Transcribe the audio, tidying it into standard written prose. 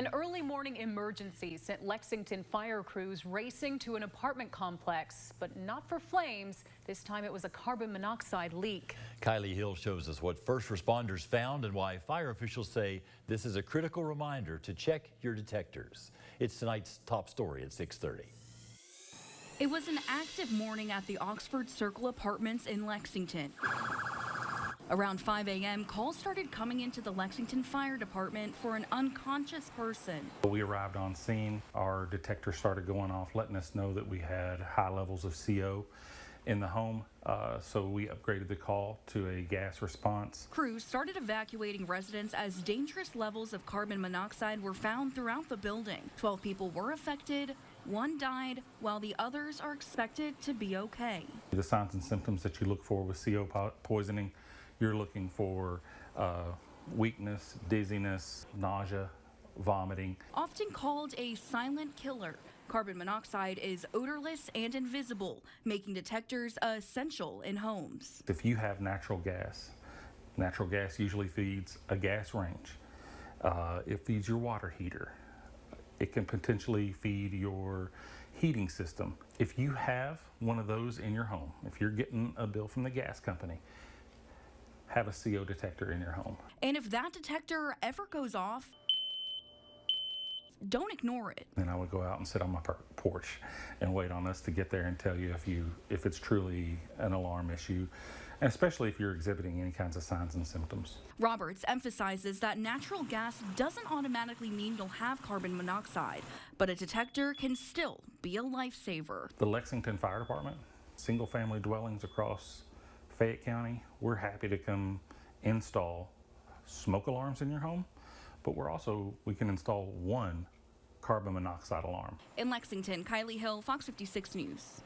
An early morning emergency sent Lexington fire crews racing to an apartment complex, but not for flames. This time it was a carbon monoxide leak. Kylie Hill shows us what first responders found and why fire officials say this is a critical reminder to check your detectors. It's tonight's top story at 6:30. It was an active morning at the Oxford Circle Apartments in Lexington. Around 5 a.m., calls started coming into the Lexington Fire Department for an unconscious person. We arrived on scene. Our detector started going off, letting us know that we had high levels of CO in the home, so we upgraded the call to a gas response. Crews started evacuating residents as dangerous levels of carbon monoxide were found throughout the building. 12 people were affected, 1 died, while the others are expected to be okay. The signs and symptoms that you look for with CO poisoning, you're looking for weakness, dizziness, nausea, vomiting. Often called a silent killer, carbon monoxide is odorless and invisible, making detectors essential in homes. If you have natural gas usually feeds a gas range. It feeds your water heater. It can potentially feed your heating system. If you have one of those in your home, if you're getting a bill from the gas company, have a CO detector in your home. And if that detector ever goes off, don't ignore it. Then I would go out and sit on my porch and wait on us to get there and tell you if it's truly an alarm issue, and especially if you're exhibiting any kinds of signs and symptoms. Roberts emphasizes that natural gas doesn't automatically mean you'll have carbon monoxide, but a detector can still be a lifesaver. The Lexington Fire Department, single-family dwellings across Fayette County, we're happy to come install smoke alarms in your home, but we can install one carbon monoxide alarm. In Lexington, Kylie Hill, Fox 56 News.